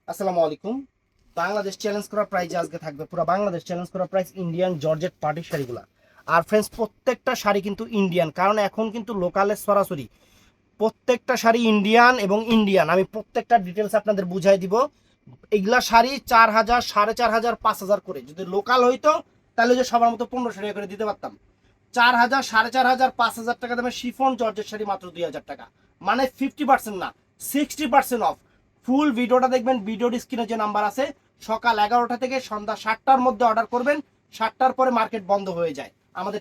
আসসালামু আলাইকুম। বাংলাদেশ চ্যালেঞ্জ করা প্রাইজে আজকে থাকবে পুরো বাংলাদেশ চ্যালেঞ্জ করা প্রাইস ইন্ডিয়ান জর্জেট পার্টি শাড়িগুলা। আর ফ্রেন্ডস প্রত্যেকটা শাড়ি কিন্তু ইন্ডিয়ান, কারণ এখন কিন্তু লোকালের সরাসরি প্রত্যেকটা শাড়ি ইন্ডিয়ান এবং ইন্ডিয়ান। আমি প্রত্যেকটা ডিটেলস আপনাদের বুঝাই দিব। এগুলা শাড়ি 4,000, 4,500, 5,000 করে। যদি লোকাল হইতো তাহলে যে সবার মতো 1500 টাকা করে দিতে পারতাম। 4,000, 4,500, 5,000 টাকা দামে শিফন জর্জেট শাড়ি মাত্র 2,000 টাকা, মানে 50% না, 60% অফ। ফুল ভিডিওটা দেখবেন, ভিডিওর স্ক্রিনে যে নাম্বার আছে, সকাল 11টা থেকে সন্ধ্যা 7টার মধ্যে অর্ডার করবেন। 7টার পরে মার্কেট বন্ধ হয়ে যায়। আমাদের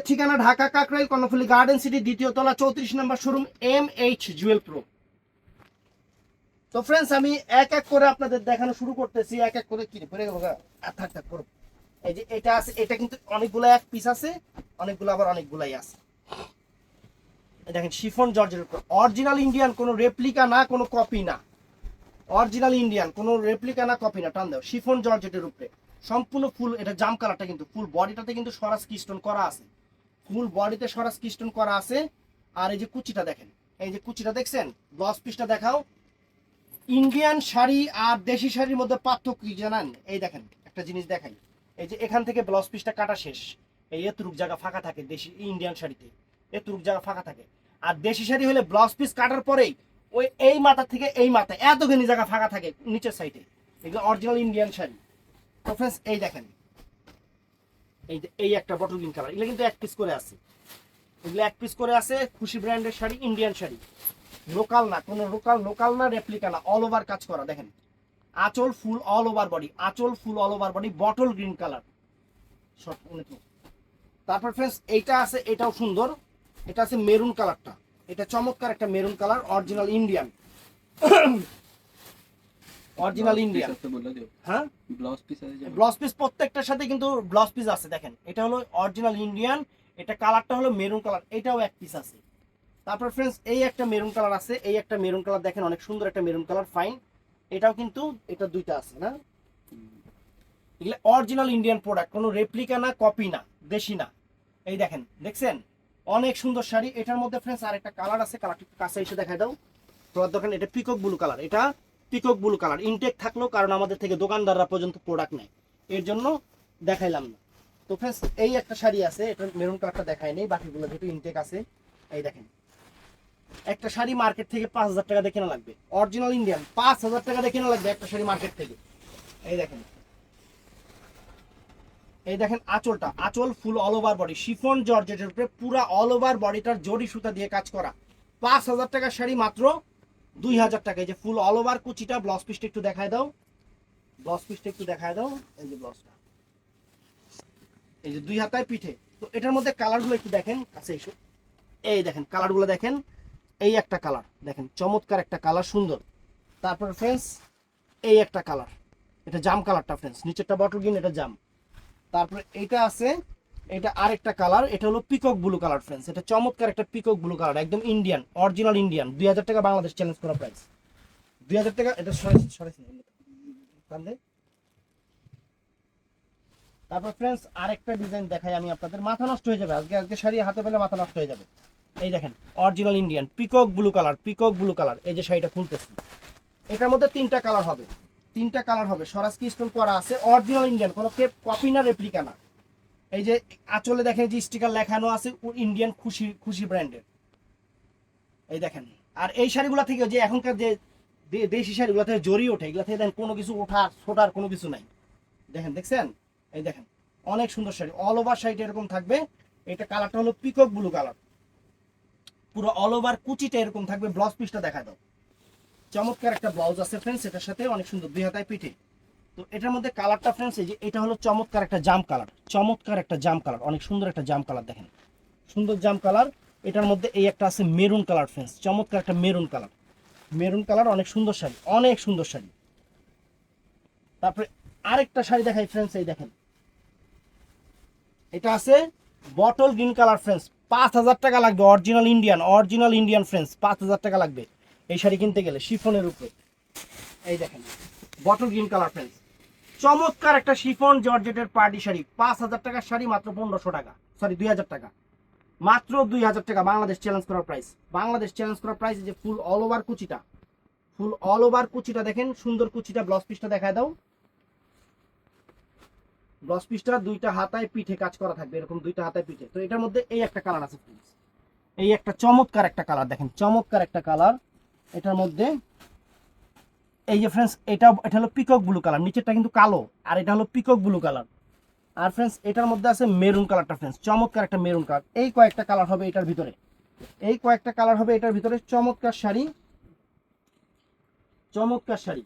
ঠিকানা ঢাকা কাকরাইল কর্ণফুলী গার্ডেন সিটি, দ্বিতীয় তলা, 34 নম্বর শোরুম, MH জুয়েল প্রো। তো ফ্রেন্ডস আমি এক এক করে আপনাদের দেখানো শুরু করতেছি, এক এক করে কি করে থাক থাক করব। এই যে এটা আছে, এটা কিন্তু অনেকগুলো এক পিস আছে, অনেকগুলো আবার অনেকগুলাই আছে। দেখেন শিফন জর্জের উপর অরিজিনাল ইন্ডিয়ান, কোনো রেপ্লিকা না, কোনো কপি না। অরিজিনাল ইন্ডিয়ান, কোনো রেপ্লিকা না, কপি না। টান দাও। শিফন জর্জেটের উপরে সম্পূর্ণ ফুল, এটা জাম কালারটা কিন্তু ফুল বডিটাতে কিন্তু সরাস কিস্টোন করা আছে, ফুল বডিতে সরাস কিস্টোন করা আছে। আর এই যে কুচিটা দেখেন, এই যে কুচিটা দেখছেন, ব্লাউজ পিসটা দেখাও। ইন্ডিয়ান শাড়ি আর দেশি শাড়ির মধ্যে পার্থক্য কি জানেন? এই দেখেন একটা জিনিস দেখাই। এই যে এখান থেকে ব্লাউজ পিসটা কাটা শেষ, এই এতটুক জায়গা ফাঁকা থাকে দেশি ইন্ডিয়ান শাড়িতে, এতটুক জায়গা ফাঁকা থাকে। আর দেশি শাড়ি হলে ব্লাউজ পিস কাটার পরেই ওই এই মাথা থেকে এই মাথা এতখানি জায়গা ফাঁকা থাকে নিচের সাইডে। এগুলো অরিজিনাল ইন্ডিয়ান শাড়ি। তো ফ্রেন্ডস এই দেখেন, এই যে এই একটা বটল গ্রিন কালার, এগুলো কিন্তু এক পিস করে আছে, এগুলো এক পিস করে আছে। খুশি ব্র্যান্ডের শাড়ি, ইন্ডিয়ান শাড়ি, লোকাল না, কোনো লোকাল না, রেপ্লিকা না, অল ওভার কাজ করা। দেখেন আঁচল ফুল অল ওভার বডি, আঁচল ফুল all over body, bottle green colour. তারপর ফ্রেন্ডস এইটা আছে, এটাও সুন্দর। এটা আছে মেরুন কালারটা, এটা চমৎকার একটা maroon colour, original Indian. Original Indian. হ্যাঁ, ব্লাউজ পিস প্রত্যেকটার সাথে কিন্তু ব্লাউজ পিস আছে। দেখেন এটা হলো অরিজিনাল ইন্ডিয়ান, এটা কালারটা হলো মেরুন কালার, এটাও এক পিস আছে। তারপর ফ্রেন্ডস এই একটা মেরুন কালার আছে, এই একটা মেরুন কালার দেখেন, অনেক সুন্দর একটা মেরুন কালার, ফাইন। এটাও কিন্তু, এটা দুইটা আছে না, এগুলো অরিজিনাল ইন্ডিয়ান প্রোডাক্ট, কোনো রেপ্লিকা না, কপি না, দেশি না। এই দেখেন, দেখছেন অনেক সুন্দর শাড়ি। এটার মধ্যে ফ্রেন্ডস আরেকটা কালার আছে, কালারটা কাছে এসে দেখাই দাও তোমার দোকান। এটা পিকক ব্লু কালার, এটা পিকক ব্লু কালার ইনটেক থাকলো, কারণ আমাদের থেকে দোকানদাররা পর্যন্ত প্রোডাক্ট নেয়, এর জন্য দেখাইলাম না। তো ফ্রেন্ডস এই একটা শাড়ি আছে, এটা মেরুন কালারটা দেখাই নেই, বাকিগুলো যেহেতু ইনটেক আছে। এই দেখেন একটা শাড়ি মার্কেট থেকে 5,000 টাকা দিয়ে কেনা লাগবে, অরিজিনাল ইন্ডিয়ান 5,000 টাকা দিয়ে কেনা লাগবে একটা শাড়ি মার্কেট থেকে। এই দেখেন, এই দেখেন আঁচলটা, আঁচল ফুল অল ওভার বডি, শিফন জর্জেটের উপরে পুরো অল ওভার বডিটার জরি সুতা দিয়ে কাজ করা। 5,000 টাকার শাড়ি মাত্র 2,000 টাকা। এই যে ফুল অল ওভার কুচিটা, ব্লাউজ পিসটা একটু দেখায় দাও, ব্লাউজ পিসটা একটু দেখায় দাও। এই যে ব্লাউজটা, এই যে 2 হাতায় পিঠে। তো এটার মধ্যে কালারগুলো একটু দেখেন, কাছে এসো। এই দেখেন কালারগুলো দেখেন, এই একটা কালার দেখেন, চমৎকার একটা কালার, সুন্দর। তারপর ফ্রেন্ডস এই একটা কালার, এটা জাম কালারটা ফ্রেন্ডস, নিচেরটা বটল গ্রিন, এটা জাম। তারপরে এটা আছে, এটা আরেকটা কালার, এটা হলো পিকক ব্লু কালার ফ্রেন্ডস, এটা চমৎকার একটা পিকক ব্লু কালার, একদম ইন্ডিয়ান, অরিজিনাল ইন্ডিয়ান। 2,000 টাকা বাংলাদেশ চ্যালেঞ্জ করা প্রাইস, 2,000 টাকা। এটা তারপর ফ্রেন্ডস আরেকটা ডিজাইন দেখাই আমি আপনাদের, মাথা নষ্ট হয়ে যাবে আজকে, আজকে শাড়ি হাতে পেলে মাথা নষ্ট হয়ে যাবে। এই দেখেন original Indian peacock blue colour, peacock blue colour. এই যে শাড়িটা খুলতেছি, এটার মধ্যে 3টা কালার হবে, 3টা কালার হবে, সরাসরি স্টোন করা আছে, অরিজিনাল ইন্ডিয়ান, কোনো কপি না, রেপ্লিকা না। এই যে আঁচলে দেখেন যে স্টিকার লেখানো আছে, ইন্ডিয়ান খুশি, খুশি ব্র্যান্ডের। এই দেখেন, আর এই শাড়িগুলো থেকে যে এখনকার যে দেশি শাড়িগুলো থেকে জড়ি ওঠে, এগুলো থেকে দেখেন কোনো কিছু ওঠার ছোটার কোনো কিছু নাই। দেখেন, দেখছেন? এই দেখেন অনেক সুন্দর শাড়ি, অল ওভার শাড়িটা এরকম থাকবে। এটা কালারটা হলো পিকক ব্লু কালার, পুরো অল ওভার কুচিটা এরকম থাকবে। ব্লাউজ পিসটা দেখা দাও, চমৎকার একটা ব্লাউজ আছে ফ্রেন্ডস, এটার সাথে অনেক সুন্দর 2 হাতায় পিঠে। তো এটার মধ্যে কালারটা ফ্রেন্ডস, এই যে এটা হলো চমৎকার একটা জাম কালার, চমৎকার একটা জাম কালার, অনেক সুন্দর একটা জাম কালার, দেখেন সুন্দর জাম কালার। এটার মধ্যে এই একটা আছে মেরুন কালার ফ্রেন্ডস, চমৎকার একটা মেরুন কালার, মেরুন কালার, অনেক সুন্দর শাড়ি, অনেক সুন্দর শাড়ি। তারপরে আরেকটা শাড়ি দেখাই ফ্রেন্ডস, এই দেখেন এটা আছে বটল গ্রিন কালার ফ্রেন্ডস, 5,000 টাকা লাগবে, original Indian, original Indian friends, 5,000 টাকা লাগবে এই শাড়ি কিনতে গেলে শিফনের উপরে। এই দেখেন বটল গ্রিন কালার ফ্রেন্ডস, চমৎকার একটা শিফন জর্জেটের পার্টি শাড়ি, 5,000 টাকার শাড়ি মাত্র 1,500 টাকা, সরি 2,000 টাকা, মাত্র 2,000 টাকা বাংলাদেশ চ্যালেঞ্জ করার প্রাইস, বাংলাদেশ চ্যালেঞ্জ করার প্রাইস। যে ফুল অল ওভার কুচিটা, ফুল অল ওভার কুচিটা দেখেন, সুন্দর কুচিটা। ব্লাউজ পিসটা দেখায় দাও। ব্লাউজ পিসটা দুইটা হাতায় পিঠে কাজ করা থাকবে, এরকম দুইটা হাতায় পিঠে। তো এটার মধ্যে এই একটা কালার আছে ফ্রেন্ডস, এই একটা চমৎকার একটা কালার দেখেন, চমৎকার একটা কালার এটার মধ্যে। এই যে ফ্রেন্ডস, এটা হলো পিকক ব্লু কালার, নিচেরটা কিন্তু কালো, আর এটা হলো পিকক ব্লু কালার। আর ফ্রেন্ডস এটার মধ্যে আছে মেরুন কালারটা ফ্রেন্ডস, চমৎকার একটা মেরুন কালার। এই কয়েকটা কালার হবে এটার ভিতরে, এই কয়েকটা কালার হবে এটার ভিতরে। চমৎকার শাড়ি, চমৎকার শাড়ি।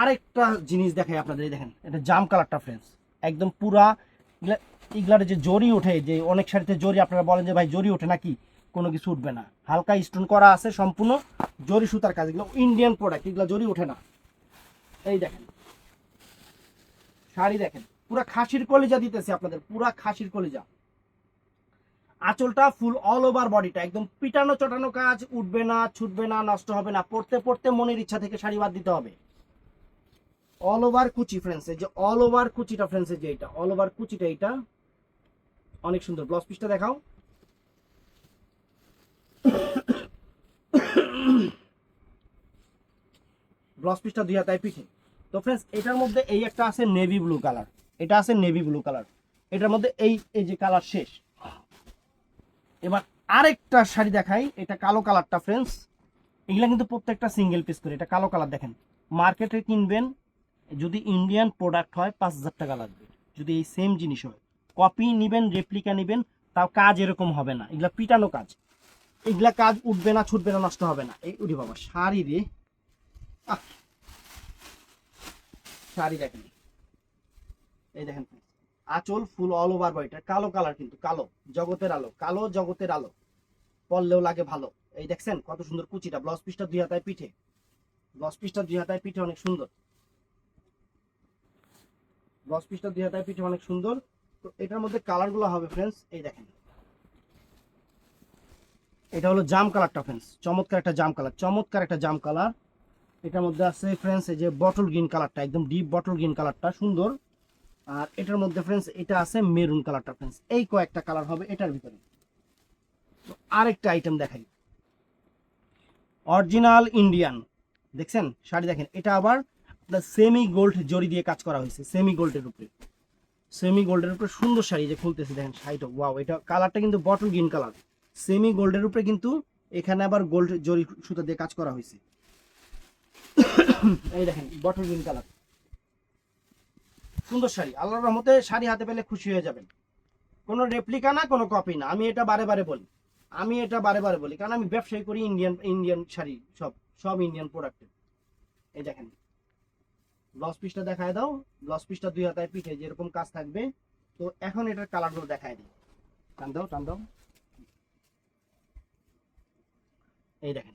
আরেকটা জিনিস দেখাই আপনাদের, দেখেন এটা জাম কালারটা ফ্রেন্ডস, একদম পুরা এগুলার যে জরি ওঠে, যে অনেক শাড়িতে জরি আপনারা বলেন যে ভাই জরি ওঠে নাকি, কোনো কিছু উঠবে না, হালকা স্টোন করা আছে, সম্পূর্ণ জরি সুতার কাজ, এগুলো ইন্ডিয়ান প্রোডাক্ট, এগুলো জরি ওঠে না। এই দেখেন শাড়ি, দেখেন পুরা খাসির কলিজা দিতেছে আপনাদের, পুরা খাসির কলিজা। আঁচলটা ফুল অল ওভার বডিটা একদম পিটানো চটানো কাজ, উঠবে না, ছুটবে না, নষ্ট হবে না, পড়তে পড়তে মনের ইচ্ছা থেকে শাড়ি বাদ দিতে হবে। অল ওভার কুচি ফ্রেন্ডস, এই যে অল ওভার কুচিটা ফ্রেন্ডস, এই যে এটা অল ওভার কুচিটা, এটা অনেক সুন্দর। ব্লাউজ পিসটা দেখাও। ব্লাউজ পিসটা দুই হাতায় পিঠে। তো ফ্রেন্ডস এটার মধ্যে এই একটা আছে নেভি ব্লু কালার, এটা আছে নেভি ব্লু কালার, এটার মধ্যে এই এই যে কালার শেষ। এবার আরেকটা শাড়ি দেখাই, এটা কালো কালারটা ফ্রেন্ডস, এগুলা কিন্তু প্রত্যেকটা সিঙ্গেল পিস করে। এটা কালো কালার দেখেন, মার্কেটে কিনবেন যদি ইন্ডিয়ান প্রোডাক্ট হয় 5,000 টাকা লাগবে, যদি এই সেম জিনিস হয়। কপি নেবেন, রেপ্লিকা নেবেন, তাও কাজ এরকম হবে না, এগুলা পিটানো কাজ, এগুলা কাজ উঠবে না, ছুটবে না, নষ্ট হবে না। এই উঠি বাবা শাড়ি রে, শাড়ি দেখেন, এই দেখেন আঁচল ফুল অল ওভার বডিটা কালো কালার, কিন্তু কালো জগতের আলো, কালো জগতের আলো, পরলেও লাগে ভালো। এই দেখছেন কত সুন্দর কুচিটা। ব্লাউজ পিসটা দুই হাতায় পিঠে, ব্লাউজ পিসটা দুই হাতায় পিঠে অনেক সুন্দর, ব্লাউজ পিসটা দুই হাতায় পিঠে অনেক সুন্দর। তো এটার মধ্যে কালার গুলো হবে ফ্রেন্ডস, এই দেখেন এটা হলো জাম কালারটা ফ্রেন্ডস, চমৎকার একটা জাম কালার, চমৎকার একটা জাম কালার। এটার মধ্যে আছে ফ্রেন্ডস এই যে বটল গ্রিন কালারটা, একদম ডিপ বটল গ্রিন কালারটা সুন্দর। আর এটার মধ্যে ফ্রেন্ডস এটা আছে মেরুন কালারটা ফ্রেন্ডস, এই কয়েকটা কালার হবে এটার ভিতরে। আরেকটা আইটেম দেখাই, অরিজিনাল ইন্ডিয়ান, দেখছেন শাড়ি দেখেন, এটা আবার সেমি গোল্ড জরি দিয়ে কাজ করা হয়েছে, সেমি গোল্ডের উপরে, সেমি গোল্ডের উপরে সুন্দর শাড়ি যে খুলতেছে দেখেন শাড়িটা, ওয়াও। এটা কালারটা কিন্তু বটল গ্রিন কালার, সেমি গোল্ডের উপরে, কিন্তু এখানে আবার গোল্ড জরি সুতা দিয়ে কাজ করা হয়েছে। এই দেখেন বটল গ্রিন কালার, সুন্দর শাড়ি। আল্লাহর রহমতে শাড়ি হাতে পেলে খুশি হয়ে যাবেন। কোনো রেপ্লিকা না, কোনো কপি না, আমি এটা বারে বারে বলি, আমি এটা বারে বারে বলি, কারণ আমি ব্যবসায়ী করি ইন্ডিয়ান, ইন্ডিয়ান শাড়ি সব সব ইন্ডিয়ান প্রোডাক্টের। এই দেখেন ব্লাউজ পিসটা দেখায় দাও, ব্লাউজ পিসটা দুই হাতায় পিঠে যেরকম কাজ থাকবে। তো এখন এটার কালারগুলো দেখায় দিই, টান দাও টান দাও। এই দেখেন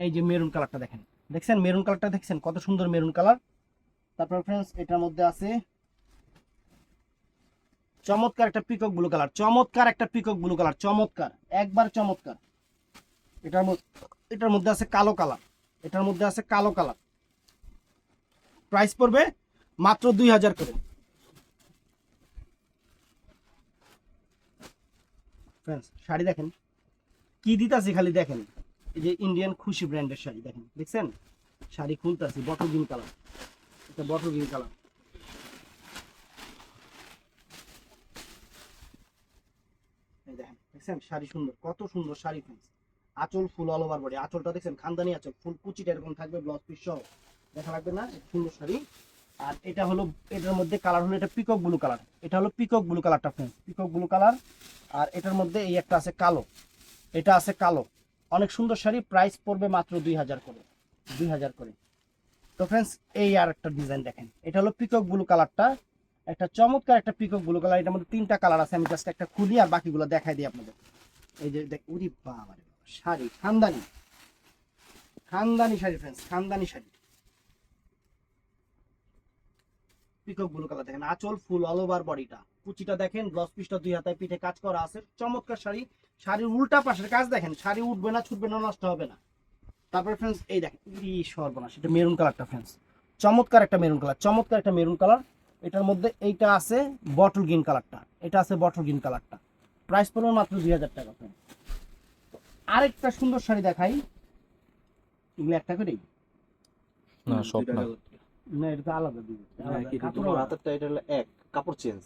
এই যে মেরুন কালারটা দেখেন, দেখছেন মেরুন কালারটা, দেখছেন কত সুন্দর মেরুন কালার। তারপর ফ্রেন্ডস এটার মধ্যে আছে চমৎকার একটা পিকক ব্লু কালার, চমৎকার একটা পিকক ব্লু কালার, চমৎকার একবার চমৎকার। এটার মধ্যে আছে কালো কালার, এটার মধ্যে আছে কালো কালার। প্রাইস পড়বে মাত্র 2,000 করে। ফ্রেন্ডস শাড়ি দেখেন কি দিতাছি, খালি দেখেন এই যে ইন্ডিয়ান খুশি ব্র্যান্ডের শাড়ি দেখেন, দেখছেন শাড়ি খুলতেছি, বটল গ্রিন কালার, এটা বটল গ্রিন কালার। এই দেখেন দেখছেন শাড়ি সুন্দর, কত সুন্দর শাড়ি ফ্রেন্ডস। আঁচল ফুল অল ওভার বডি, আঁচলটা দেখছেন খানদানি আঁচল, ফুল কুচিটা এরকম থাকবে, ব্লাউজ পিস সহ, দেখা লাগবে না, সুন্দর শাড়ি। আর এটা হলো এটার মধ্যে কালার হলো এটা পিকক ব্লু কালার, এটা হলো পিকক ব্লু কালারটা ফ্রেন্ডস, পিকক ব্লু কালার। আর এটার মধ্যে এই একটা আছে কালো, এটা আছে কালো, অনেক সুন্দর শাড়ি। প্রাইস পড়বে মাত্র 2,000 করে, 2,000 করে। তো ফ্রেন্ডস এই আর একটা ডিজাইন দেখেন, এটা হলো পিকক ব্লু কালারটা, একটা চমৎকার একটা পিকক ব্লু কালার। এটার মধ্যে 3টা কালার আছে, আমি জাস্ট একটা খুলি আর বাকিগুলো দেখাই দিই আপনাদের। এই যে দেখ, উরি বাবা রে বাবা, শাড়ি খানদানি, খানদানি শাড়ি ফ্রেন্ডস, খানদানি শাড়ি, পিকক ব্লু কালার দেখেন, আঁচল ফুল অল ওভার বডিটা, কুচিটা দেখেন, ব্লাউজ পিসটা দুই হাতায় পিঠে কাজ করা আছে, চমৎকার শাড়ি। শাড়ির উল্টা পাশের কাজ দেখেন, শাড়ি উঠবে না, ছুটবে না, নষ্ট হবে না। তারপরে ফ্রেন্ডস এই দেখেন, ই সর্বনাশ, এটা মেরুন কালারটা ফ্রেন্ডস, চমৎকার একটা মেরুন কালার, চমৎকার একটা মেরুন কালার। এটার মধ্যে এইটা আছে বটল গ্রিন কালারটা, এটা আছে বটল গ্রিন কালারটা। প্রাইস পড়বে মাত্র 2,000 টাকা ফ্রেন্ডস। আরেকটা সুন্দর শাড়ি দেখাই, এগুলো একটা করেই, না সব না। না এটা তো আলাদা দিবে কাপড় হাতেরটা এটা হলো এক কাপড় চেঞ্জ।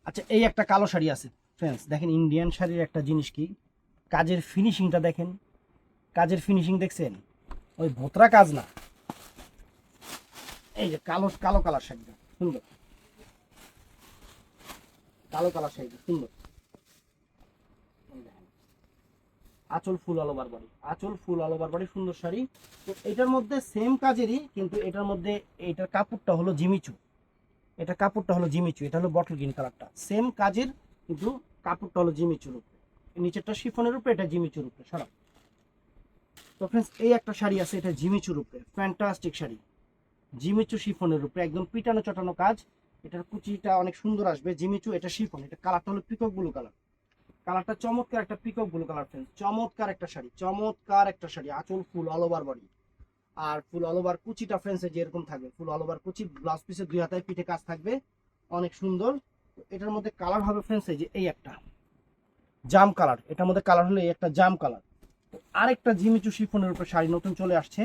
আচ্ছা এই একটা কালো শাড়ি আছে ফ্রেন্ডস, দেখেন ইন্ডিয়ান শাড়ির একটা জিনিস কি, কাজের ফিনিশিংটা দেখেন, কাজের ফিনিশিং দেখছেন, ওই ভোতরা কাজ না। এই যে কালো কালো কালার শাড়িটা সুন্দর, কালো কালার শাড়িটা সুন্দর। আঁচল ফুল অল ওভার বডি, আঁচল ফুল অল ওভার বডি, সুন্দর শাড়ি। তো এটার মধ্যে সেম কাজেরই, কিন্তু এটার মধ্যে এটার কাপড়টা হলো জিমিচু, এটা কাপড়টা হলো জিমিচু, এটা হলো বটল গ্রিন কালারটা, সেম কাজের কিন্তু কাপড়টা হলো জিমিচুর উপরে, নিচেরটা শিফনের উপরে, এটা জিমিচুর উপরে সারা। তো ফ্রেন্ডস এই একটা শাড়ি আছে, এটা জিমিচুর উপরে, ফ্যান্টাস্টিক শাড়ি, জিমিচু শিফনের উপরে, একদম পিটানো চটানো কাজ। এটার কুচিটা অনেক সুন্দর আসবে, জিমিচু, এটা শিফন, এটা কালারটা হলো পিকক ব্লু কালার, কালারটা চমৎকার একটা পিকক ব্লু কালার ফ্রেন্ডস, চমৎকার একটা শাড়ি, চমৎকার একটা শাড়ি, আঁচল ফুল অল ওভার বডি, আর ফুল অল ওভার কুচিটা ফ্রেন্ডস যেরকম থাকবে, ফুল অল ওভার কুচি, ব্লাউজ পিসে দুই হাতায় পিঠে কাজ থাকবে, অনেক সুন্দর। এটার মধ্যে কালার হবে ফ্রেন্ডস এই যে এই একটা জাম কালার, এটার মধ্যে কালার হলো এই একটা জাম কালার। আরেকটা জিমিচু শিফনের উপরে শাড়ি নতুন চলে আসছে,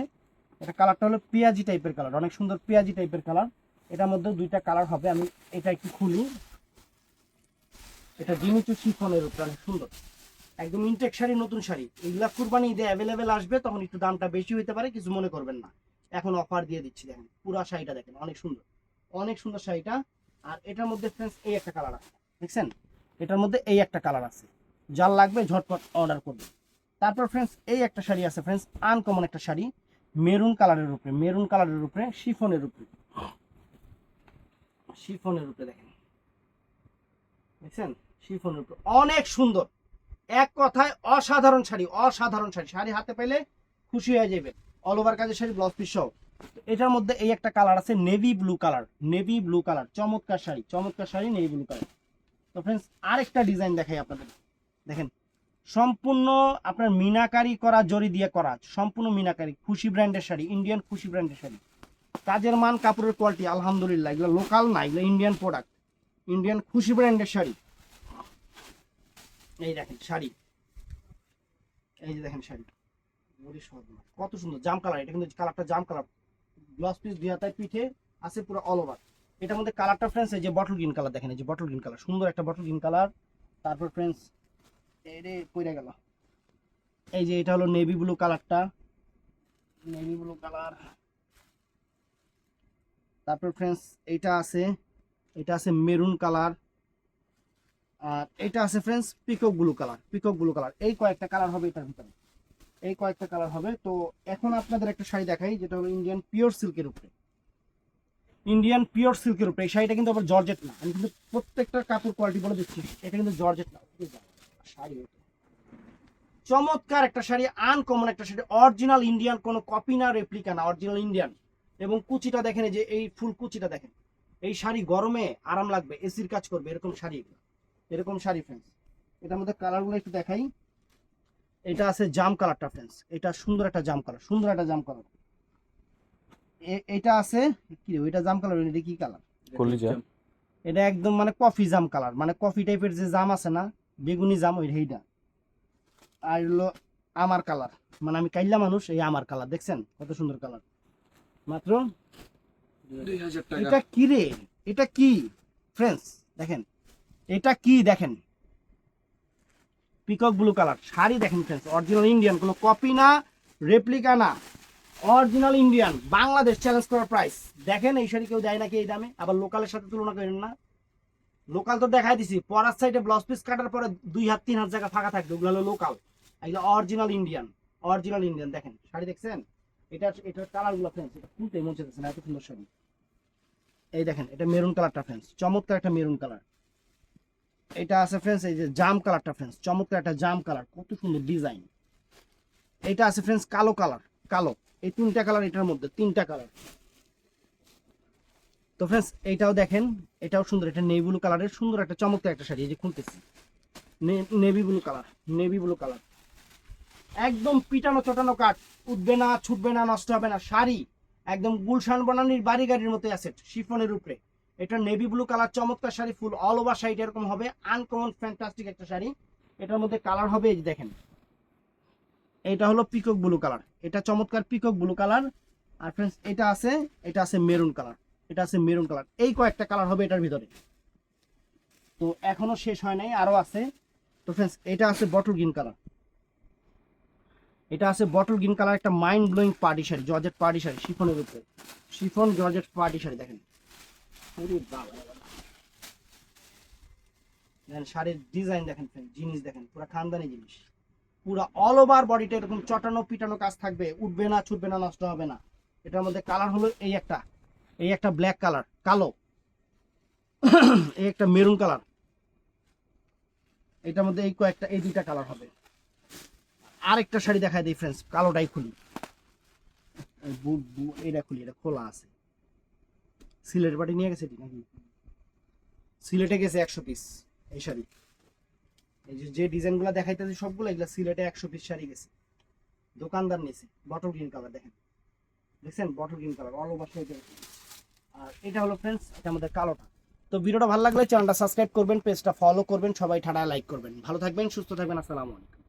এটা কালারটা হলো পেঁয়াজি টাইপের কালার, অনেক সুন্দর পেঁয়াজি টাইপের কালার। এটার মধ্যে দুইটা কালার হবে, আমি এটা একটু খুলি, এটা জিমিচু শিফনের উপরে অনেক সুন্দর, একদম ইনটেক শাড়ি, নতুন শাড়ি, এগুলা কুরবানি ঈদে অ্যাভেলেবেল আসবে, তখন একটু দামটা বেশি হতে পারে, কিছু মনে করবেন না, এখন অফার দিয়ে দিচ্ছি। দেখেন পুরা শাড়িটা দেখেন, অনেক সুন্দর, অনেক সুন্দর শাড়িটা। আর এটার মধ্যে ফ্রেন্ডস এই একটা কালার আছে, দেখছেন, এটার মধ্যে এই একটা কালার আছে, যার লাগবে ঝটপট অর্ডার করবে। তারপর ফ্রেন্ডস এই একটা শাড়ি আছে ফ্রেন্ডস, আনকমন একটা শাড়ি, মেরুন কালারের উপরে, মেরুন কালারের উপরে, শিফনের উপরে, শিফনের উপরে দেখেন, দেখছেন, শিফনের উপরে অনেক সুন্দর, এক কথায় অসাধারণ শাড়ি, অসাধারণ শাড়ি, শাড়ি হাতে পেলে খুশি হয়ে যাবে, অল ওভার কাজের শাড়ি, ব্লাউজ পিস সহ। এটার মধ্যে এই একটা কালার আছে navy blue colour, navy blue colour, চমৎকার শাড়ি, চমৎকার শাড়ি, নেভি ব্লু কালার। তো ফ্রেন্ডস আরেকটা ডিজাইন দেখাই আপনাদের, দেখেন সম্পূর্ণ আপনার মিনাকারি করা, জরি দিয়ে করা, সম্পূর্ণ মিনাকারি, খুশি ব্র্যান্ডের শাড়ি, ইন্ডিয়ান খুশি ব্র্যান্ডের শাড়ি, কাজের মান, কাপড়ের কোয়ালিটি আলহামদুলিল্লাহ, এগুলো লোকাল না, এগুলো ইন্ডিয়ান প্রোডাক্ট, ইন্ডিয়ান খুশি ব্র্যান্ডের শাড়ি। এই দেখেন শাড়ি, এই যে দেখেন শাড়ি, কত সুন্দর জাম কালার, এটা কিন্তু কালারটা জাম কালার, ব্লাউজ পিস দুই হাতায় পিঠে আছে পুরো অল ওভার। এটার মধ্যে কালারটা ফ্রেন্ডস এই যে বটল গ্রিন কালার, দেখেন এই যে বটল গ্রিন কালার, সুন্দর একটা বটল গ্রিন কালার। তারপর ফ্রেন্ডস এরে কইরা গেল, এই যে এটা হলো নেভি ব্লু কালারটা, নেভি ব্লু কালার। তারপর ফ্রেন্ডস এইটা আছে, এটা আছে মেরুন কালার, আর এটা আছে friends peacock blue colour, peacock blue colour. এই কয়েকটা কালার হবে এটার ভিতরে, এই কয়েকটা কালার হবে। তো এখন আপনাদের একটা শাড়ি দেখাই, যেটা হলো ইন্ডিয়ান পিওর সিল্কের উপরে, ইন্ডিয়ান পিওর সিল্কের উপরে। এই শাড়িটা কিন্তু আবার জর্জেট না, আমি কিন্তু প্রত্যেকটা কাপড় কোয়ালিটি বলে দিচ্ছি, এটা কিন্তু জর্জেট না, শাড়ি চমৎকার একটা শাড়ি, আনকমন একটা শাড়ি, অরিজিনাল ইন্ডিয়ান, কোনো কপি না, রেপ্লিকা না, অরিজিনাল ইন্ডিয়ান। এবং কুচিটা দেখেন, এই যে এই ফুল কুচিটা দেখেন, এই শাড়ি গরমে আরাম লাগবে, এসির কাজ করবে, এরকম শাড়ি, এরকম শাড়ি ফ্রেন্ডস। এটার মধ্যে কালারগুলো একটু দেখাই, এটা আছে জাম কালারটা ফ্রেন্ডস, এটা সুন্দর একটা জাম কালার, সুন্দর একটা জাম কালার। এটা আছে কি, ওইটা জাম কালার, এটা কি কালার, কলিজা, এটা একদম মানে কফি জাম কালার, মানে কফি টাইপের যে জাম আছে না, বেগুনি জাম, ওই এইটা। আর হলো আমার কালার, মানে আমি কাইল্লা মানুষ, এই আমার কালার, দেখছেন কত সুন্দর কালার, মাত্র 2000 টাকা। এটা কি রে, এটা কি ফ্রেন্ডস, দেখেন এটা কি, দেখেন পিকক ব্লু কালার শাড়ি, দেখেন ফ্রেন্ডস, অরিজিনাল ইন্ডিয়ান, কোনো কপি না, রেপ্লিকা না, অরিজিনাল ইন্ডিয়ান, বাংলাদেশ চ্যালেঞ্জ করার প্রাইস। দেখেন এই শাড়ি কেউ দেয় নাকি এই দামে, আবার লোকালের সাথে তুলনা করেন না, লোকাল তো দেখাই দিছি, পরার সাইডে ব্লাউজ পিস কাটার পরে 2 হাত 3 হাত জায়গা ফাঁকা থাকবে, ওগুলো হলো লোকাল, এগুলো অরিজিনাল ইন্ডিয়ান, অরিজিনাল ইন্ডিয়ান। দেখেন শাড়ি দেখছেন, এটার কালারগুলো ফ্রেন্ডস, এটা খুলতে মন চাইতেছে না, এত সুন্দর শাড়ি। এই দেখেন এটা মেরুন কালারটা ফ্রেন্ডস, চমৎকার একটা মেরুন কালার। এটা আছে ফ্রেন্ডস এই যে জাম কালারটা ফ্রেন্ডস, চমৎকার একটা জাম কালার, কত সুন্দর ডিজাইন। এটা আছে ফ্রেন্ডস কালো কালার, কালো, এই 3টা কালার, এটার মধ্যে 3টা কালার। তো ফ্রেন্ডস এইটাও দেখেন, এটাও সুন্দর, এটা নেভি ব্লু কালারের সুন্দর একটা চমৎকার একটা শাড়ি, এই যে খুলতেছি, navy blue colour, navy blue colour, একদম পিটানো চটানো কাট, উঠবে না, ছুটবে না, নষ্ট হবে না, শাড়ি একদম গুলশান বনানীর বাড়ি গাড়ির মতো আছে, শিফনের উপরে। এটা নেভি ব্লু কালার, চমৎকার শাড়ি, ফুল অল ওভার শাড়ি এরকম হবে, আনকমন ফ্যান্টাস্টিক একটা শাড়ি। এটার মধ্যে কালার হবে এই যে দেখেন, এটা হলো পিকক ব্লু কালার, এটা চমৎকার পিকক ব্লু কালার। আর ফ্রেন্ডস এটা আছে মেরুন কালার, এটা আছে মেরুন কালার। এই কয়েকটা কালার হবে এটার ভিতরে, তো এখনো শেষ হয় নাই, আরো আছে। তো ফ্রেন্ডস এটা আছে বটল গ্রিন কালার, এটা আছে বটল গ্রিন কালার, একটা mind blowing party sari, georgette party sari, শিফনের উপরে, শিফন জর্জেট পার্টি শাড়ি। দেখেন ওরে বাবা, দেখেন শাড়ির ডিজাইন দেখেন, জিনিস দেখেন, পুরো খানদানি জিনিস, পুরো অল ওভার বডিটা এরকম চটানো পিটানো কাজ থাকবে, উঠবে না, ছুটবে না, নষ্ট হবে না। এটার মধ্যে কালার হলো এই একটা ব্ল্যাক কালার, কালো, এই একটা মেরুন কালার, এটার মধ্যে এই দুইটা কালার হবে। আরেকটা শাড়ি দেখায় দিই ফ্রেন্ডস, কালোটাই খুলি, এটা খুলি, এটা খোলা আছে। সিলেট বাড়ি নিয়ে গেছে নাকি? সিলেটে গেছে 100 পিস এই শাড়ি। এই যে ডিজাইনগুলো দেখাইতেছি সবগুলো, এগুলো সিলেটে 100 পিস শাড়ি গেছে, দোকানদার নিয়েছে। বটল গ্রিন কালার দেখেন, দেখছেন bottle green colour all over শাড়িতে। আর এটা হলো ফ্রেন্ডস, এটা আমাদের কালোটা। তো ভিডিওটা ভালো লাগলে চ্যানেলটা সাবস্ক্রাইব করবেন, পেজটা ফলো করবেন, সবাই ঠাডা লাইক করবেন। ভালো থাকবেন, সুস্থ থাকবেন, আসসালামু আলাইকুম।